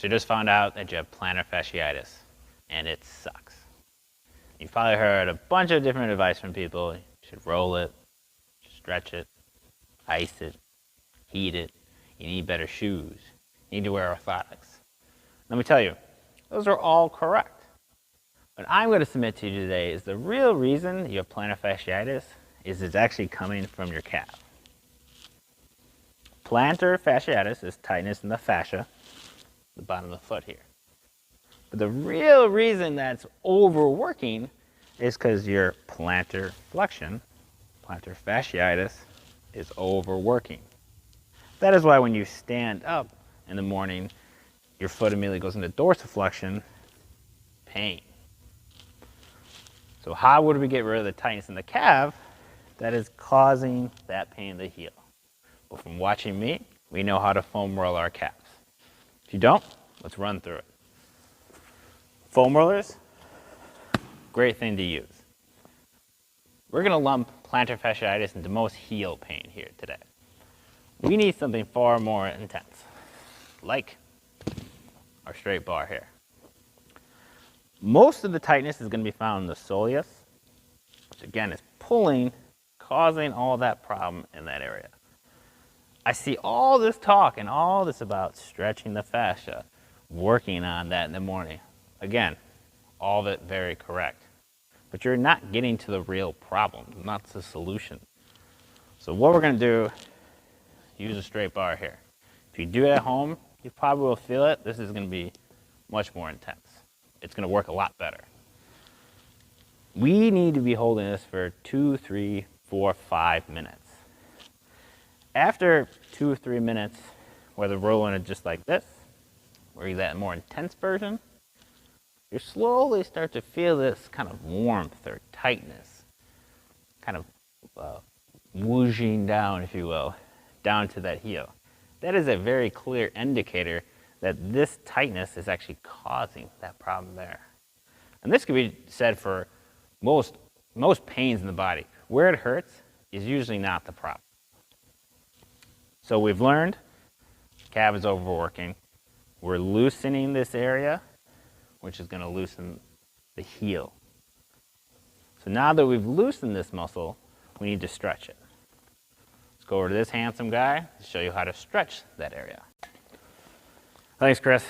So you just found out that you have plantar fasciitis, and it sucks. You've probably heard a bunch of different advice from people. You should roll it, stretch it, ice it, heat it. You need better shoes. You need to wear orthotics. Let me tell you, those are all correct. What I'm going to submit to you today is the real reason you have plantar fasciitis is it's actually coming from your calf. Plantar fasciitis is tightness in the fascia, the bottom of the foot here. But the real reason that's overworking is because your plantar flexion, plantar fasciitis, is overworking. That is why when you stand up in the morning, your foot immediately goes into dorsiflexion, pain. So how would we get rid of the tightness in the calf that is causing that pain to heal? Well, from watching me, we know how to foam roll our calves. If you don't, let's run through it. Foam rollers, great thing to use. We're going to lump plantar fasciitis into most heel pain here today. We need something far more intense, like our straight bar here. Most of the tightness is going to be found in the soleus, which again is pulling, causing all that problem in that area. I see all this talk and all this about stretching the fascia, working on that in the morning. Again, all of it very correct. But you're not getting to the real problem, not the solution. So what we're going to do, use a straight bar here. If you do it at home, you probably will feel it. This is going to be much more intense. It's going to work a lot better. We need to be holding this for 2, 3, 4, 5 minutes. After 2 or 3 minutes, whether rolling it just like this, or you that more intense version, you slowly start to feel this kind of warmth or tightness, kind of whooshing down, if you will, down to that heel. That is a very clear indicator that this tightness is actually causing that problem there. And this could be said for most pains in the body. Where it hurts is usually not the problem. So we've learned calf is overworking. We're loosening this area, which is going to loosen the heel. So now that we've loosened this muscle, we need to stretch it. Let's go over to this handsome guy to show you how to stretch that area. Thanks, Chris.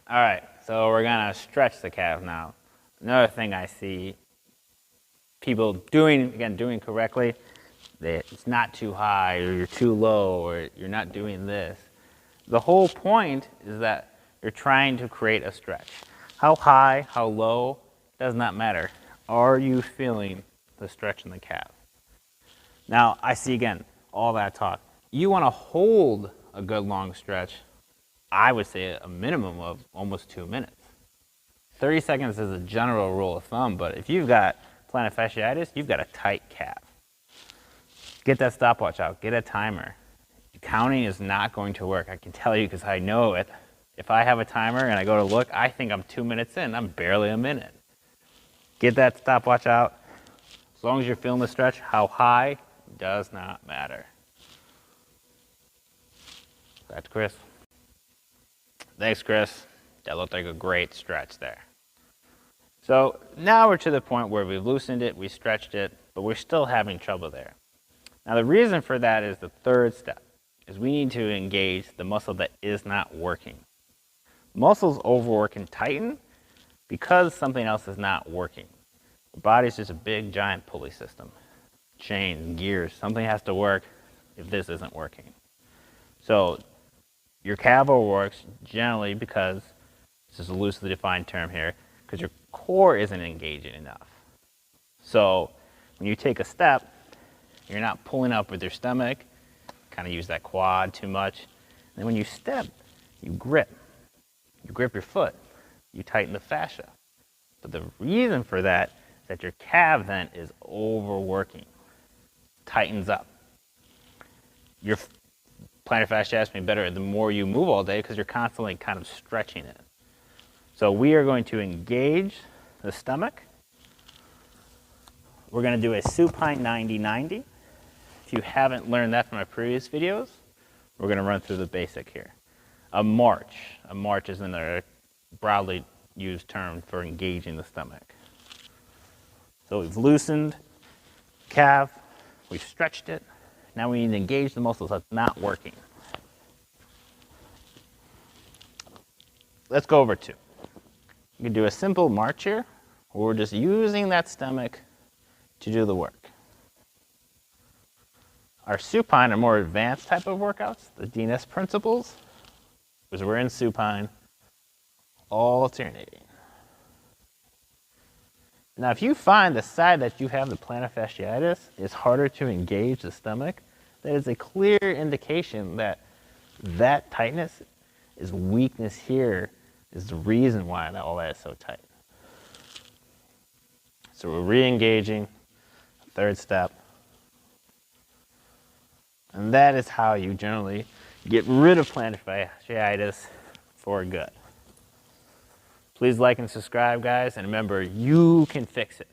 All right, so we're going to stretch the calf now. Another thing I see people doing correctly, it's not too high, or you're too low, or you're not doing this. The whole point is that you're trying to create a stretch. How high, how low, does not matter. Are you feeling the stretch in the calf? Now, I see again, all that talk. You want to hold a good long stretch. I would say a minimum of almost 2 minutes. 30 seconds is a general rule of thumb, but if you've got plantar fasciitis, you've got a tight calf. Get that stopwatch out, get a timer. Counting is not going to work. I can tell you because I know it. If I have a timer and I go to look, I think I'm 2 minutes in. I'm barely a minute. Get that stopwatch out. As long as you're feeling the stretch, how high does not matter. That's Chris. Thanks, Chris. That looked like a great stretch there. So now we're to the point where we've loosened it, we stretched it, but we're still having trouble there. Now the reason for that is the third step, is we need to engage the muscle that is not working. Muscles overwork and tighten because something else is not working. The body's just a big giant pulley system. Chains, gears, something has to work if this isn't working. So your calf overworks generally because, this is a loosely defined term here, because your core isn't engaging enough. So when you take a step, you're not pulling up with your stomach, kind of use that quad too much. And then when you step, you grip. You grip your foot. You tighten the fascia. But the reason for that is that your calf then is overworking, tightens up. Your plantar fasciitis may be better the more you move all day because you're constantly kind of stretching it. So we are going to engage the stomach. We're going to do a supine 90-90. If you haven't learned that from my previous videos, we're going to run through the basic here. A march. A march is another broadly used term for engaging the stomach. So we've loosened calf, we've stretched it. Now we need to engage the muscles that's not working. Let's go over 2. You can do a simple march here, where we're just using that stomach to do the work. Our supine are more advanced type of workouts, the DNS principles, because we're in supine, alternating. Now, if you find the side that you have the plantar fasciitis is harder to engage the stomach, that is a clear indication that that tightness is weakness here is the reason why all that is so tight. So we're re-engaging, 3rd step. And that is how you generally get rid of plantar fasciitis for good. Please like and subscribe, guys, and remember, you can fix it.